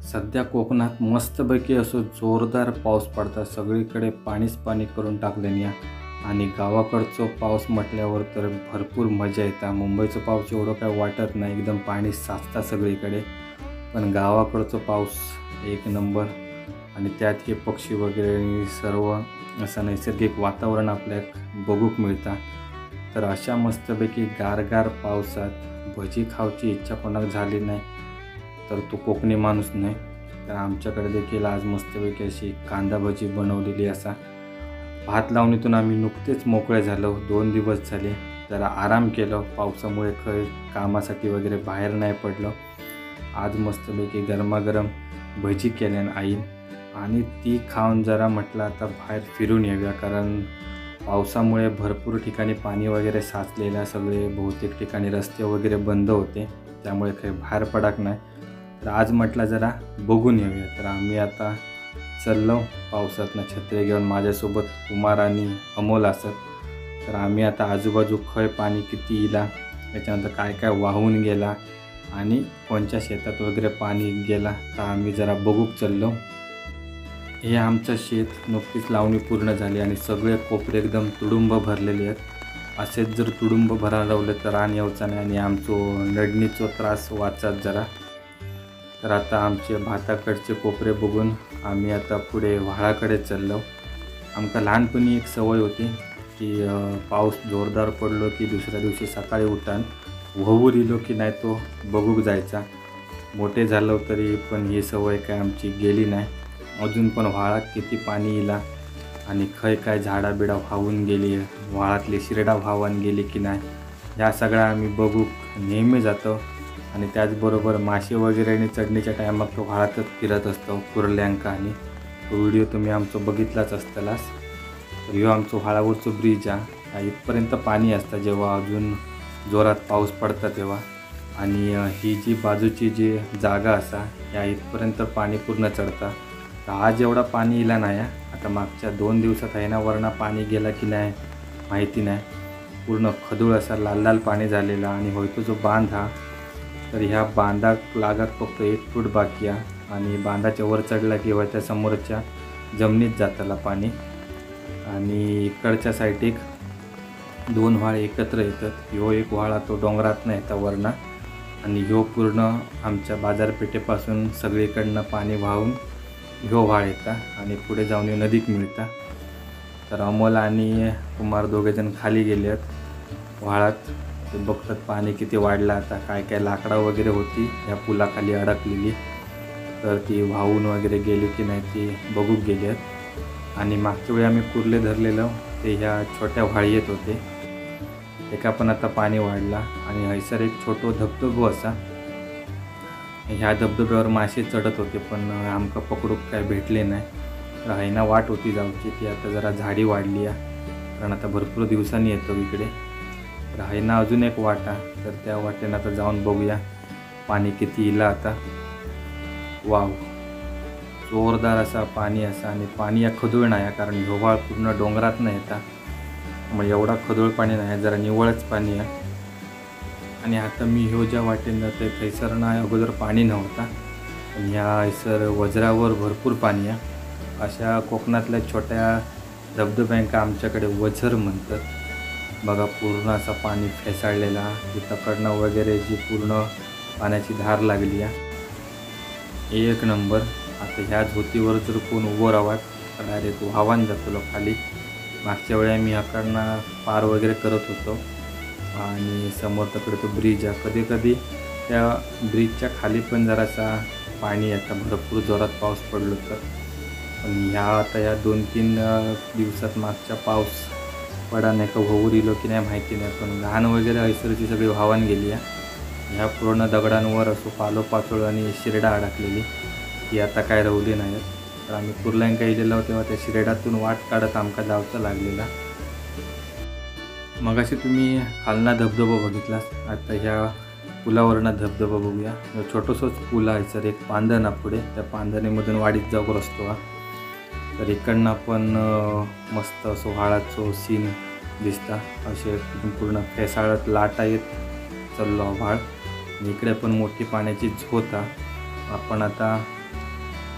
सध्या कोकणात मस्तपैकी असं जोरदार पाऊस पडता, सगळीकडे पाणीच पाणी करून टाकल्याने आणि गावाकडचं पाऊस म्हटल्यावर तर भरपूर मजा येते. मुंबईचा पाऊस एवढं काय वाटत नाही, एकदम पाणी साचतं सगळीकडे. पण गावाकडचं पाऊस एक नंबर. आणि त्यात हे पक्षी वगैरे आणि सर्व असं नैसर्गिक वातावरण आपल्याला बघूक मिळतं. तर अशा मस्तपैकी गारगार पावसात भजी खाऊची इच्छा कोणाक झाली नाही तर तो कोकणी माणूस नाही. तर आमच्याकडे देखील आज मस्तपैकी अशी कांदा भजी बनवलेली असा. भात लावणीतून आम्ही नुकतेच मोकळे झालो, 2 दिवस झाले. जरा आराम केलं, पावसामुळे कामासाठी वगैरे बाहेर नाही पडलो. आज मस्तपैकी गरमागरम भजी केल्यान आईन आणि ती खाऊन जरा म्हटलं आता बाहेर फिरून येऊया, कारण पावसामुळे भरपूर ठिकाणी पाणी वगैरे साचलेलं, सगळे बहुतेक ठिकाणी रस्ते वगैरे बंद होते, त्यामुळे काही बाहेर पडक नाही. तर आज म्हटलं जरा बघून येऊया. तर आम्ही आता चाललो पावसातनं छत्री घेऊन. माझ्यासोबत कुमार आणि अमोल असत. तर आम्ही आता आजूबाजू पाणी किती इला, त्याच्यानंतर काय काय वाहून गेला आणि कोणत्या शेतात वगैरे पाणी गेला तर आम्ही जरा बघूक चाललो. हे आमचं शेत नुकतीच लावणी पूर्ण झाली आणि सगळे कोपरे एकदम तुडुंब भरलेले आहेत. असेच जर तुडुंब भरायला लावले तर रान यायचा नाही आणि आमचं नडणीचा त्रास वाचत जरा. तर आता आमचे भाताकडचे कोपरे बघून आम्ही आता पुढे व्हाळाकडे चाललो. आमका लहानपणी एक सवय होती की पाऊस जोरदार पडलो की दुसऱ्या दिवशी सकाळी उठान वहूर इलो की नाही तो बघूक जायचा. मोठे झालो तरी पण ही सवय काय आमची गेली नाही. अजून पण व्हाळात किती पाणी इला आणि काय झाडाबिडा व्हावून गेली, व्हाळातली शिरडा व्हावून गेली की नाही, ह्या सगळ्या आम्ही बघूक नेहमी जातो. आणि त्याचबरोबर मासे वगैरे आणि चढणीच्या टायमात तो व्हाळातच फिरत असतो कुर्ल्यांका. आणि तो व्हिडिओ तुम्ही आमचं बघितलाच असतालास. तर ह्यो आमचं व्हाळावरचं ब्रिज आहे. इथपर्यंत पाणी असतं जेव्हा अजून जोरात पाऊस पडता तेव्हा. आणि ही जी बाजूची जी जागा असा या इथपर्यंत पाणी पूर्ण चढतं. तर आज एवढा पाणी इला नाही. आता मागच्या 2 दिवसात आहे ना वरना पाणी गेला की नाही माहिती नाही. पूर्ण खदूळ असा लाल लाल पाणी झालेला. आणि होय तो जो बांध हा, तर ह्या बांधाक लागत फक्त 1 फूट बाकी आहे. आणि बांधाच्या वर चढला की त्या समोरच्या जमिनीत जाताला पाणी. आणि इकडच्या साईडीक 2 व्हाळ एकत्र येतात. ह्यो एक व्हाळा तो डोंगरात नाही येता वरना आणि ह्यो पूर्ण आमच्या बाजारपेठेपासून सगळीकडनं पाणी वाहून ह्यो व्हाळ येता आणि पुढे जाऊन नदीक मिळता. तर अमोल आणि कुमार दोघेजण खाली गेले आहेत व्हाळात. ते बघतात पाणी किती वाढलं. आता काय काय लाकडं वगैरे होती या पुलाखाली अडकलेली, तर ती वाहून वगैरे गेली की नाही ती बघूक गेली आहेत. आणि मागच्या वेळी आम्ही कुर्ले धरलेलं ते ह्या छोट्या व्हाळी येत होते, एका पण आता पाणी वाढला. आणि हैसर एक छोटो धबधबो असा, ह्या धबधब्यावर मासे चढत होते पण आमका पकडूक काय भेटले नाही. तर हैना वाट होती जाऊची, ती आता जरा झाडी वाढली आहे कारण आता भरपूर दिवसांनी येतो इकडे. तर हैना अजून एक वाटा, तर त्या वाटेनं आता जाऊन बघूया पाणी किती इला आता. वाव, जोरदार असा पाणी असा. आणि पाणी या खदूळ नाही कारण ह्यो व्हाळ पूर्ण डोंगरात नाही येता, मग एवढा खदूळ पाणी नाही, जरा निवळच पाणी आहे. आणि आता मी ह्यो ज्या वाटेनं ते थैसर नाही अगोदर पाणी नव्हता, पण ह्या हैसर वज्रावर भरपूर पाणी आहे. अशा कोकणातल्या छोट्या धबधब्यांका आमच्याकडे वझर म्हणतात. बघा पूर्ण असा पाणी फेसाळलेला, तिकडनं वगैरे जी पूर्ण पाण्याची धार लागली आहे, एक नंबर. आता ह्या धोतीवर जर कोण उभं राहावं तर डायरेक्ट व्हावान जातो खाली. मागच्या वेळी मी ह्याकडनं पार वगैरे करत होतो आणि समोर तिकडे तो ब्रिज आहे. कधी कधी त्या ब्रिजच्या खाली पण जरासा पाणी येतं भरपूर जोरात पाऊस पडलो तर. पण ह्या आता या 2-3 दिवसात मागच्या पाऊस पडा नाही का होऊर इलो की नाही माहिती नाही, पण घाण वगैरे हैसरची सगळी व्हावान गेली आहे. ह्या पूर्ण दगडांवर असो पालोपाचोळ आणि शिरडा अडकलेली, ती आता काय रवली नाही. तर आम्ही कुर्ल्यांका गेलेलो तेव्हा त्या शिरड्यातून वाट काढत आमका जावचा लागलेला. मगाशी तुम्ही खालना धबधबा बघितला, आता ह्या पुलावरनं धबधबा बघूया. छोटंसंच पूल आहे सर, एक पांधन पुढे, त्या पांधणीमधून वाडीत जाऊ रस्तो. तर इकडनं आपण मस्त असं व्हाळाचं सीन दिसता. असे पूर्ण फेसाळत लाटा येत चाललो व्हाळ. इकडे पण मोठी पाण्याची झोत आहे. आपण आता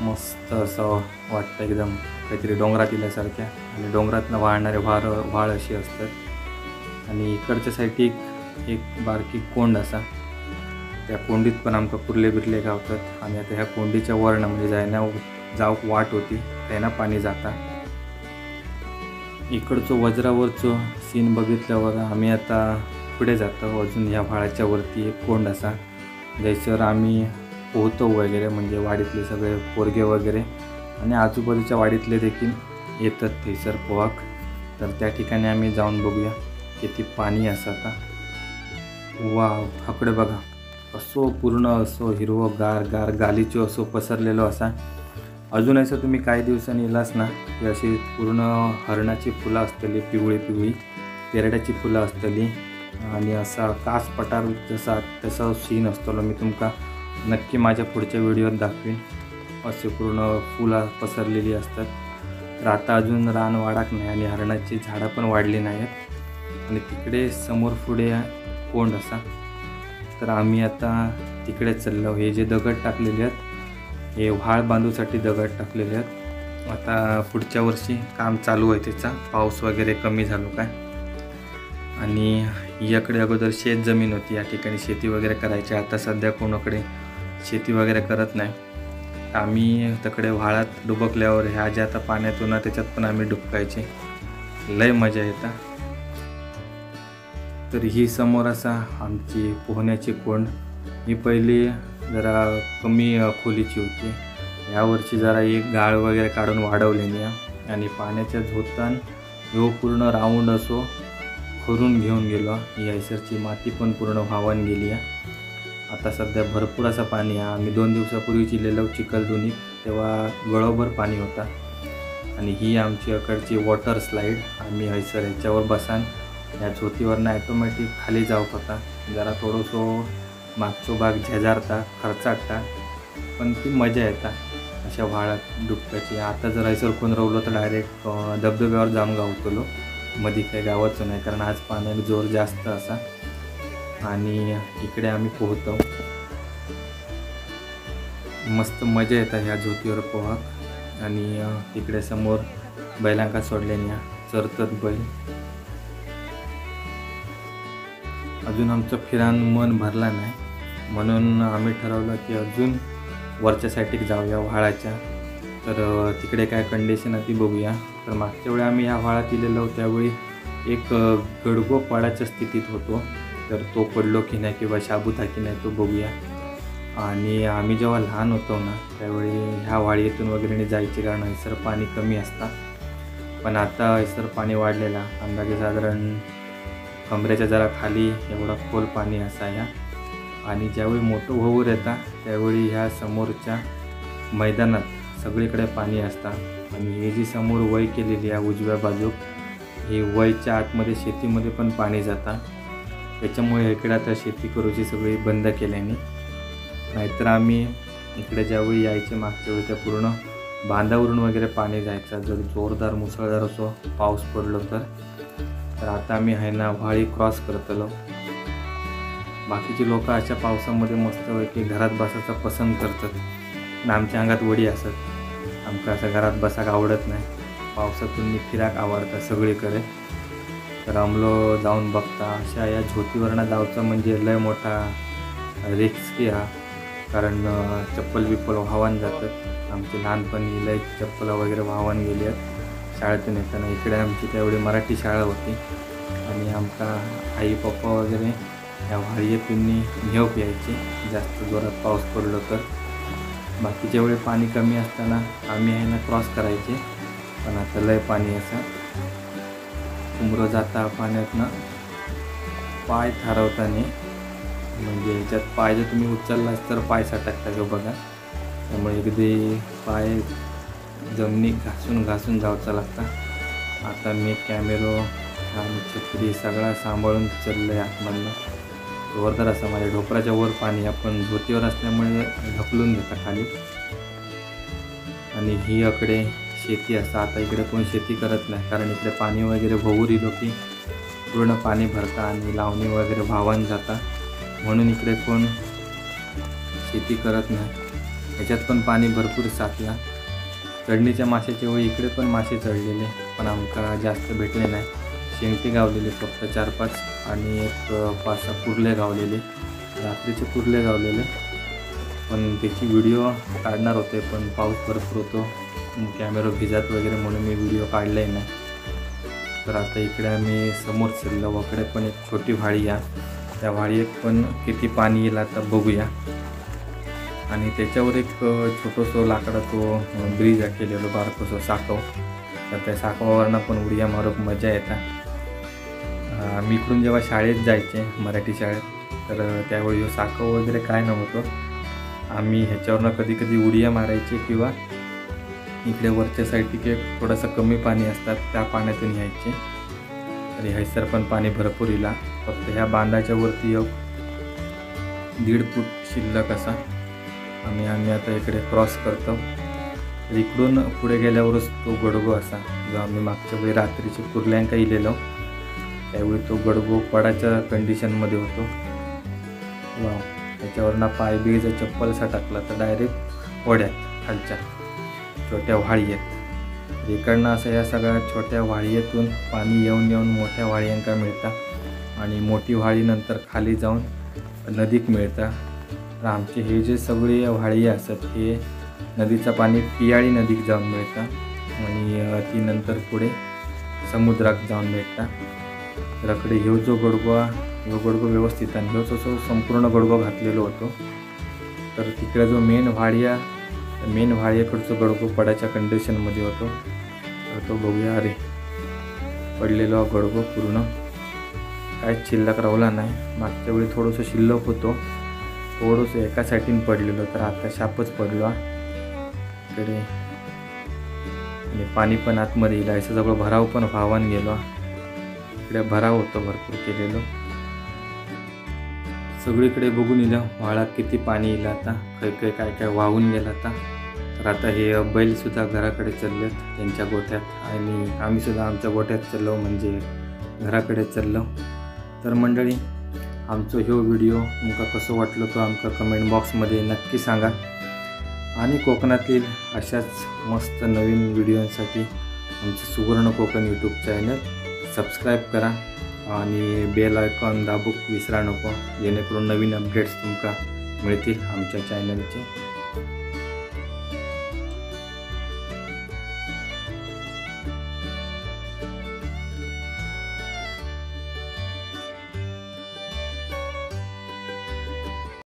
मस्त असं वाटतं, एकदम काहीतरी डोंगरात इल्यासारख्या. आणि डोंगरातनं वाहणारे व्हाळ अशी असतात. आणि इकडच्या साईडची एक बारकी कोंड असा, त्या कोंडीत पण आमकां कुर्ले बिर्ले गावतात. आणि आता ह्या कोंडीच्या वरनं म्हणजे जावक वाट होती त्यांना पाणी जाता. इकडचं वज्रावरचं सीन बघितल्यावर आम्ही आता पुढे जातो. अजून ह्या व्हाळाच्या वरती एक कोंड असा, जयसर आम्ही पोहतो वगैरे, म्हणजे वाडीतले सगळे पोरगे वगैरे आणि आजूबाजूच्या वाडीतले देखील येतात थैसर पोहाक. तर त्या ठिकाणी आम्ही जाऊन बघूया किती पाणी असं. आता वाव, हाकडे बघा असो पूर्ण असो हिरवं गार गालीचो असो पसरलेलो असा. अजून असं तुम्ही काही दिवसांनी येलास ना की अशी पूर्ण हरणाची फुलं असतली, पिवळी पेरड्याची फुलं असतली आणि असा कास पठार जसा तसा सीन असतो. मी तुमका नक्की माझ्या पुढच्या व्हिडिओत दाखवीन. असे पूर्ण फुलं पसरलेली असतात. तर आता अजून रान वाढाक नाही आणि हरणाची झाडं पण वाढली नाहीत. आणि तिकडे समोर पुढे कोंड असा. तर आम्ही आता तिकडे चाललो. हे जे दगड टाकलेले आहेत हे व्हाळ बांधूसाठी दगड टाकलेले आहेत. आता पुढच्या वर्षी काम चालू आहे त्याचा, पाऊस वगैरे कमी झालो काय. आणि याकडे अगोदर शेत जमीन होती, या ठिकाणी शेती वगैरे करायची. आता सध्या कोणाकडे शेती वगैरे करत नाही. आम्ही तिकडे व्हाळात डुबकल्यावर ह्या ज्या आता पाण्यातून ना त्याच्यात पण आम्ही डुबकायचे, लय मजा येतं. तर ही समोर असा आमची पोहण्याची कोंड. ही पहिली जरा कमी खोलीची होती, यावर्षी जरा एक गाळ वगैरे काढून वाढवलेली आहे. आणि पाण्याच्या झोतान ह्यो पूर्ण राऊंड असो करून घेऊन गेलो. ही ऐसरची माती पण पूर्ण व्हावून गेली आहे. आता सध्या भरपूर असं पाणी आहे. आम्ही 2 दिवसापूर्वी चिलेलो चिखलदुनीत, तेव्हा गळोभर पाणी होता. आणि ही आमची अकडची वॉटर स्लाईड. आम्ही हैसर ह्याच्यावर बसान या झोतीवरनं ॲटोमॅटिक खाली जाऊक होता. जरा थोडंसं मागचो भाग झेजारता खर्चाटता, पण ती मजा येता अशा व्हाळात डुबकाची. आता जर हैसर कोण रवलो तर डायरेक्ट धबधब्यावर जाऊन गावतलो, मध्ये काही गावाचं नाही, कारण आज पाण्यात जोर जास्त असा. आणि इकडे आम्ही पोहतो. मस्त मजा येतात ह्या झोतीवर पोहाक. आणि तिकडे समोर बैलांका सोडलेल्या चरतात बैल. अजून आमचं फिरान मन भरला नाही, म्हणून आम्ही ठरवलं की अजून वरच्या साईडीक जाऊया व्हाळाच्या. तर तिकडे काय कंडिशन आहे ती बघूया. तर मागच्या वेळी आम्ही ह्या व्हाळात गेलेलो त्यावेळी एक गडगो पाडाच्या स्थितीत होतो. तर तो पडलो की नाही किंवा शाबूत आहे की नाही तो बघूया. आणि आम्ही जेव्हा लहान होतो ना त्यावेळी ह्या व्हाळीतून वगैरे जायचे, कारण हैसर पाणी कमी असतं. पण आता हैसर पाणी वाढलेला, अंदाजे साधारण कमरेच्या जरा खाली एवढा खोल पाणी असा ह्या. आणि ज्यावेळी मोठं वाहूर येतात त्यावेळी ह्या समोरच्या मैदानात सगळीकडे पाणी असतं. आणि ही जी समोर वय केलेली आहे उजव्या बाजूक, ही वयच्या आतमध्ये शेतीमध्ये पण पाणी जातं. त्याच्यामुळे इकडे आता शेती करूची सगळी बंद केल्याने. नाहीतर आम्ही इकडे ज्यावेळी यायचे मागच्या वेळी त्या पूर्ण बांधावरून वगैरे पाणी जायचं जर जोरदार मुसळधार असो पाऊस पडलो तर आता आम्ही आहे ना व्हाळी क्रॉस करतलो. बाकीचे लोक अशा पावसामध्ये मस्तपैकी घरात बसायचा पसंत करतात, पण आमच्या अंगात वडी असत. आमका असं घरात बसाक आवडत नाही, पावसातून फिराक आवडतं सगळीकडे. तर आमलो जाऊन बघता अशा या झोतीवरनं जाऊचा म्हणजे लय मोठा रिस्की हा, कारण चप्पल बिप्पल वाहवान जातात. आमची लहानपणी लय चप्पल वगैरे वाहवान गेली आहेत शाळेतून येताना. इकडे आमची त्यावेळी मराठी शाळा होती आणि आमका आई पप्पा वगैरे या व्हाळीतून घेऊक यायचे जास्त जोरात पाऊस पडलो तर. बाकीच्या वेळी पाणी कमी असताना आम्ही आहे ना क्रॉस करायचे, पण आता लय पाणी असं उमरं जाता पाण्यातनं पाय थारवताना, म्हणजे ह्याच्यात पाय जर तुम्ही उचललास तर पाय सटकता जो बघा. त्यामुळे अगदी पाय जमिनी घासून जावचा लागता. आता मी कॅमेरो आणि छत्री सगळा सांभाळून चाललो आहे आतमधनं. जोरदार असं माझ्या ढोपराच्या वर पाणी, आपण धोतीवर असल्यामुळे ढकलून घेता खाली. आणि ही इकडे शेती असतं. आता इकडे कोण शेती करत नाही, कारण इकडे पाणी वगैरे भोवूर इलो की पूर्ण पाणी भरतं आणि लावणी वगैरे वाहवान जाता, म्हणून इकडे कोण शेती करत नाही. ह्याच्यात पण पाणी भरपूर साचला. चढणीच्या माशाच्या वेळी इकडे पण मासे चढलेले, पण आमका जास्त भेटले नाही. शेंगटी गावलेले फक्त 4-5 आणि एक 5-6 कुर्ले गावलेले, रात्रीचे कुर्ले गावलेले. पण त्याची व्हिडिओ काढणार होते, पण पाऊस भरपूर होतो, कॅमेरा भिजत वगैरे म्हणून मी व्हिडिओ काढलाही नाही. तर आता इकडे आम्ही समोर चाललो. वकडे पण एक छोटी व्हाळी आहे, त्या व्हाळीत पण किती पाणी येईल आता बघूया. आणि त्याच्यावर एक छोटंसं लाकडाचं ब्रिज आहे केलेलं, बारकोसं साकव. तर त्या साकवावरनं पण उड्या मारून मजा येतात. मी इकडून जेव्हा शाळेत जायचे, मराठी शाळेत, तर त्यावेळी साकव वगैरे काय नव्हतं. आम्ही ह्याच्यावरनं कधी कधी उड्या मारायचे किंवा इकडे वरच्या साईडला थोडंसं कमी पाणी असतात त्या पाण्यातून यायचे. तरी हैसर पण पाणी भरपूर येईल. फक्त ह्या बांधाच्या वरती 1.5 फूट शिल्लक असा आम्ही आता इकडे क्रॉस करतो. तर इकडून पुढे गेल्यावरच तो गडगो असा, जो आम्ही मागच्या वेळी रात्रीचे कुर्ल्यांका इलेलो त्यावेळी तो गडगो पडाच्या कंडिशनमध्ये होतो. वा, त्याच्यावरनं पाय बीचा चप्पलसा टाकला तर डायरेक्ट ओढ्यात खालच्या छोट्या व्हाळी आहेत. इकडनं असं या सगळ्या छोट्या व्हाळीतून पाणी येऊन येऊन मोठ्या व्हाळींका मिळतात आणि मोठी व्हाळी नंतर खाली जाऊन नदीक मिळतात. तर आमचे हे जे सगळे व्हाळी असतात हे नदीचं पाणी पियाळी नदीक जाऊन मिळतं आणि ती नंतर पुढे समुद्रात जाऊन भेटतात. तर इकडे ह्यो जो गडगो व्यवस्थित आणि ह्योच असं संपूर्ण गडगो घातलेलो होतो. तर तिकडे जो मेन व्हाळीकडचं गडगो पडाच्या कंडिशनमध्ये होतो. तर तो बघूया. अरे, पडलेलो गडगो पूर्ण काहीच शिल्लक राहिला नाही. मागच्या वेळी थोडंसं शिल्लक होतो, थोडंसं एका साईडीन पडलेलो, तर आता शापच पडलो इकडे. आणि पाणी पण आतमध्ये येईल, असं सगळं भराव पण व्हावान गेलो. इकडे भराव होतं भरपूर केलेलो. सगळीकडे बघून येलं व्हाळात किती पाणी येईल आता, काय वाहून गेलं आता. तर आता हे बैलसुद्धा घराकडे चाललेत त्यांच्या गोठ्यात आणि आम्हीसुद्धा आमच्या गोठ्यात चाललो, म्हणजे घराकडे चाललो. तर मंडळी, आमचं ह्यो व्हिडिओ तुमका कसं वाटलं तो आमका कमेंट बॉक्समध्ये नक्की सांगा. आणि कोकणातील अशाच मस्त नवीन व्हिडिओसाठी आमचं सुवर्ण कोकण यूट्यूब चॅनल सबस्क्राईब करा आणि बेल आयकॉन दाबूक विसरा नको, जेणेकरून नवीन अपडेट्स तुमका मिळतील आमच्या चॅनलचे.